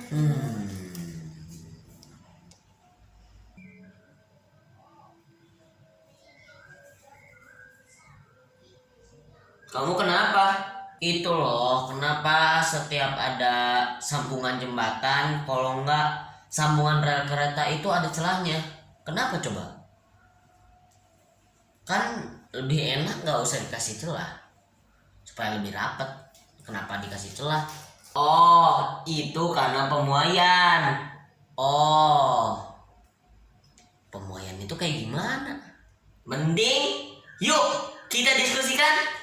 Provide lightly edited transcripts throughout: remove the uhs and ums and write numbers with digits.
Hmm, Kamu kenapa? Itu loh, kenapa setiap ada sambungan jembatan, kalau nggak sambungan rel kereta itu ada celahnya? Kenapa coba? Kan lebih enak nggak usah dikasih celah, supaya lebih rapat. Kenapa dikasih celah? Oh, itu karena pemuaian. Oh, pemuaian itu kayak gimana? Mending, yuk kita diskusikan.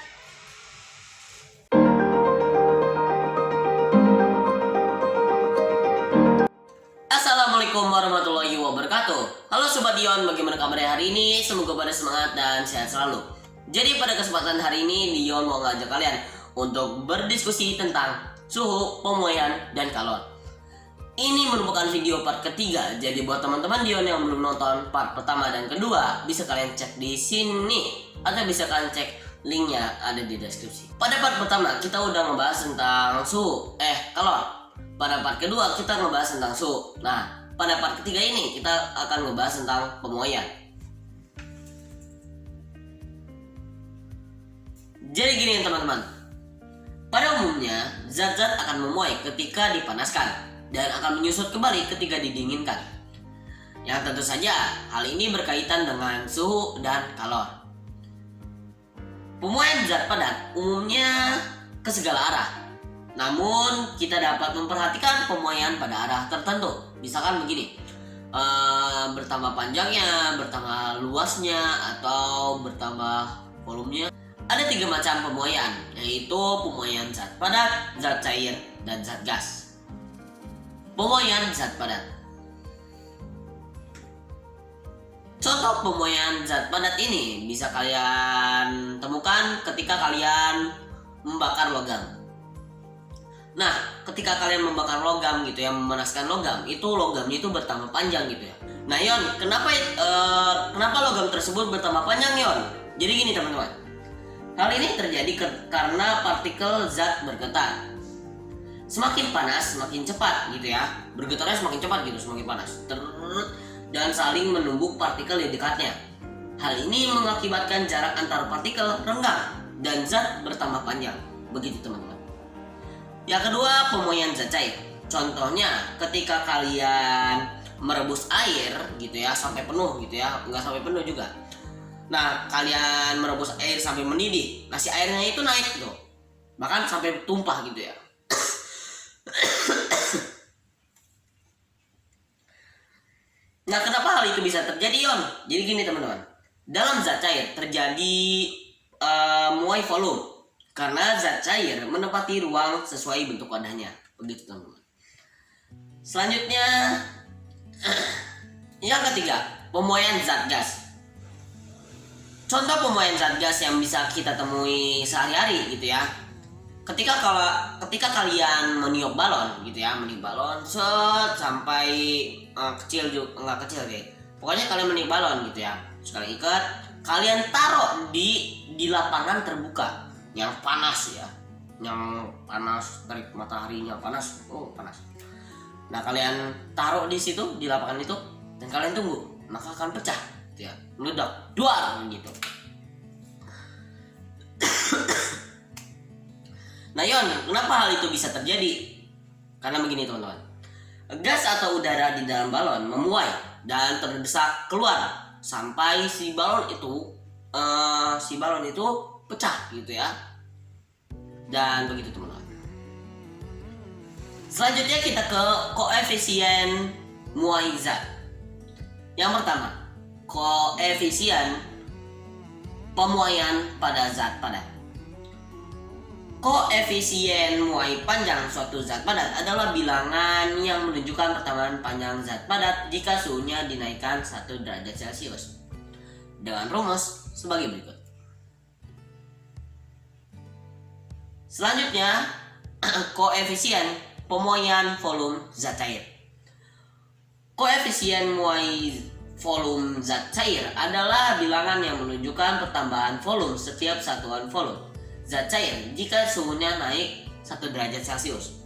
Assalamualaikum warahmatullahi wabarakatuh. Halo Sobat Dion, bagaimana kabarnya hari ini? Semoga pada semangat dan sehat selalu. Jadi pada kesempatan hari ini Dion mau ngajak kalian untuk berdiskusi tentang suhu, pemuaian, dan kalor. Ini merupakan video part ketiga, jadi buat teman-teman Dion yang belum nonton part pertama dan kedua, bisa kalian cek di sini atau bisa kalian cek linknya ada di deskripsi. Pada part pertama kita udah ngebahas tentang suhu, kalor. Pada part kedua kita ngebahas tentang suhu. Nah, pada part ketiga ini kita akan ngebahas tentang pemuaian. Jadi gini teman-teman, pada umumnya zat-zat akan memuai ketika dipanaskan dan akan menyusut kembali ketika didinginkan. Yang tentu saja hal ini berkaitan dengan suhu dan kalor. Pemuaian zat padat umumnya ke segala arah. Namun kita dapat memperhatikan pemuaian pada arah tertentu. Misalkan begini, bertambah panjangnya, bertambah luasnya, atau bertambah volumenya. Ada 3 macam pemuaian, yaitu pemuaian zat padat, zat cair, dan zat gas. Pemuaian zat padat. Contoh pemuaian zat padat ini bisa kalian temukan ketika kalian membakar logam. Nah, ketika kalian membakar logam gitu ya, memanaskan logam, itu logamnya itu bertambah panjang gitu ya. Nah, Yon, kenapa logam tersebut bertambah panjang, Yon? Jadi gini teman-teman, hal ini terjadi karena partikel zat bergetar. Semakin panas, semakin cepat gitu ya. Bergetarnya semakin cepat gitu, semakin panas. Dan saling menumbuk partikel di dekatnya. Hal ini mengakibatkan jarak antar partikel renggang dan zat bertambah panjang. Begitu teman-teman. Yang kedua, pemuaian zat cair. Contohnya ketika kalian merebus air gitu ya sampai penuh gitu ya, nggak sampai penuh juga. Nah, kalian merebus air sampai mendidih, nah si airnya itu naik gitu, bahkan sampai tumpah gitu ya. Nah, kenapa hal itu bisa terjadi, Yon? Jadi gini teman-teman, dalam zat cair terjadi muai volume karena zat cair menempati ruang sesuai bentuk wadahnya. Begitu teman-teman. Selanjutnya, yang ketiga, pemuaian zat gas. Contoh pemuaian zat gas yang bisa kita temui sehari-hari gitu ya. Ketika kalian meniup balon gitu ya, meniup balon sampai kecil juga, enggak kecil deh. Pokoknya kalian meniup balon gitu ya. Terus kalian ikat, kalian taruh di lapangan terbuka yang panas ya. Yang panas, terik mataharinya panas. Oh, panas. Nah, kalian taruh di situ, di lapangan itu, dan kalian tunggu, maka akan pecah gitu ya. Meledak, duar gitu. Nah, Yon, kenapa hal itu bisa terjadi? Karena begini teman-teman, gas atau udara di dalam balon memuai dan terdesak keluar sampai si balon itu pecah gitu ya. Dan begitu teman-teman. Selanjutnya kita ke koefisien muai zat. Yang pertama, koefisien pemuaian pada zat padat. Koefisien muai panjang suatu zat padat adalah bilangan yang menunjukkan pertambahan panjang zat padat jika suhunya dinaikkan 1 derajat Celcius. Dengan rumus sebagai berikut. Selanjutnya, koefisien pemuaian volume zat cair. Koefisien muai volume zat cair adalah bilangan yang menunjukkan pertambahan volume setiap satuan volume zat cair jika suhunya naik 1 derajat Celcius.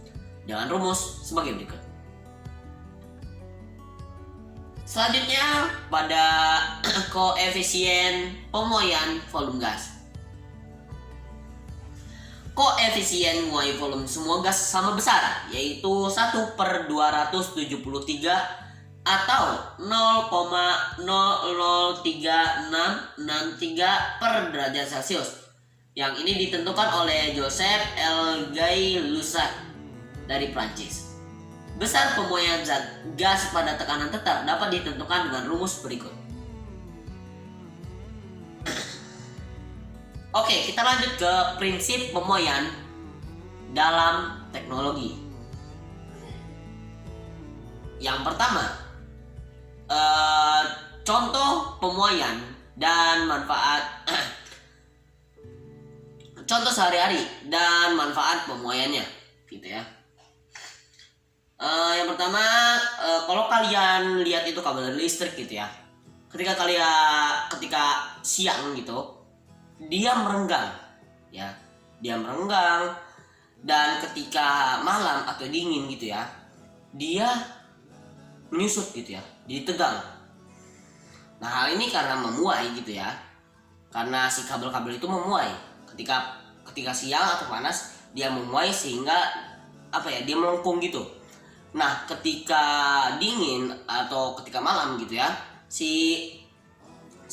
Dengan rumus sebagai berikut. Selanjutnya pada koefisien pemuaian volume gas. Koefisien muai volume semua gas sama besar, yaitu 1/273 atau 0,003663 per derajat Celcius. Yang ini ditentukan oleh Joseph L. Gay-Lussac dari Prancis. Besar pemuaian zat gas pada tekanan tetap dapat ditentukan dengan rumus berikut. Oke, kita lanjut ke prinsip pemuaian dalam teknologi. Yang pertama, contoh pemuaian dan manfaat contoh sehari-hari dan manfaat pemuaiannya, gitu ya. Yang pertama, kalau kalian lihat itu kabel listrik gitu ya, ketika siang gitu, dia merenggang, ya, dan ketika malam atau dingin gitu ya, dia menyusut gitu ya, jadi tegang. Nah, hal ini karena memuai gitu ya, karena si kabel-kabel itu memuai. Ketika siang atau panas dia memuai sehingga dia melengkung gitu. Nah, ketika dingin atau ketika malam gitu ya, si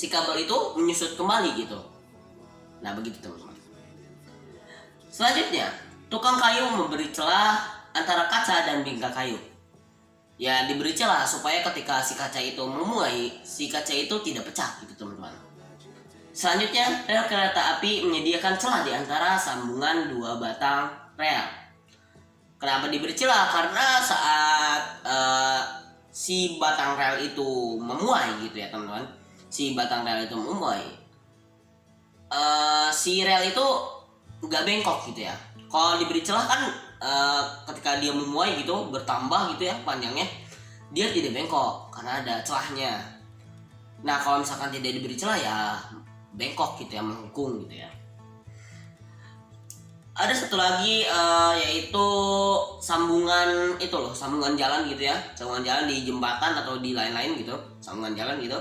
kabel itu menyusut kembali gitu. Nah, begitu teman-teman. Selanjutnya, tukang kayu memberi celah antara kaca dan bingkai kayu. Ya, diberi celah supaya ketika si kaca itu memuai, si kaca itu tidak pecah gitu teman-teman. Selanjutnya, rel kereta api menyediakan celah di antara sambungan dua batang rel. Kenapa diberi celah? Karena saat si batang rel itu memuai gitu ya teman-teman, si rel itu nggak bengkok gitu ya. Kalau diberi celah kan ketika dia memuai gitu bertambah gitu ya panjangnya, dia tidak bengkok karena ada celahnya. Nah, kalau misalkan tidak diberi celah ya bengkok gitu ya, melengkung gitu ya. Ada satu lagi yaitu sambungan jalan gitu ya, sambungan jalan di jembatan atau di lain-lain gitu, sambungan jalan gitu.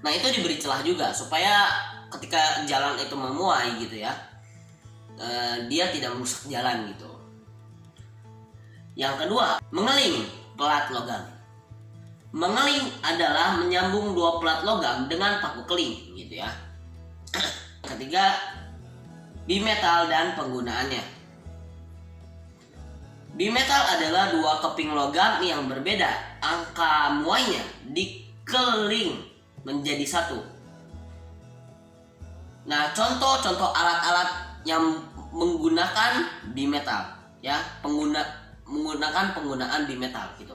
Nah, itu diberi celah juga supaya ketika jalan itu memuai gitu ya, dia tidak merusak jalan gitu. Yang kedua, mengeling pelat logam. Mengeling adalah menyambung dua pelat logam dengan paku keling gitu ya. Ketiga, bimetal dan penggunaannya. Bimetal adalah dua keping logam yang berbeda. Angka muainya dikeling menjadi satu. Nah, contoh alat-alat yang menggunakan bimetal ya, menggunakan penggunaan bimetal gitu.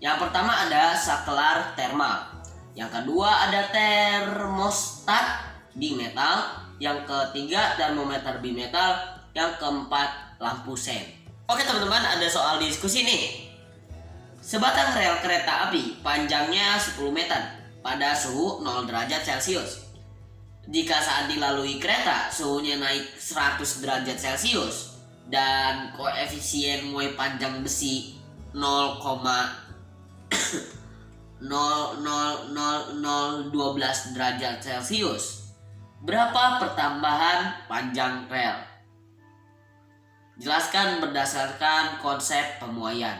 Yang pertama ada saklar thermal. Yang kedua ada termostat bimetal. Yang ketiga termometer bimetal. Yang keempat lampu sen. Oke teman-teman, ada soal diskusi nih. Sebatang rel kereta api panjangnya 10 meter pada suhu 0 derajat Celcius. Jika saat dilalui kereta suhunya naik 100 derajat Celcius dan koefisien muai panjang besi 0,0000012 derajat Celcius, berapa pertambahan panjang rel? Jelaskan berdasarkan konsep pemuaian.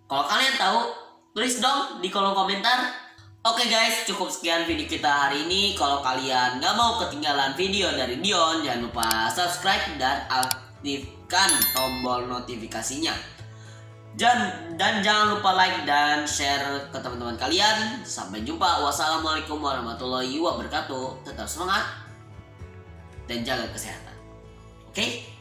Kalau kalian tahu, tulis dong di kolom komentar. Oke guys, cukup sekian video kita hari ini. Kalau kalian gak mau ketinggalan video dari Dion, jangan lupa subscribe dan aktifkan tombol notifikasinya. Dan jangan lupa like dan share ke teman-teman kalian. Sampai jumpa. Wassalamualaikum warahmatullahi wabarakatuh. Tetap semangat dan jaga kesehatan. Oke?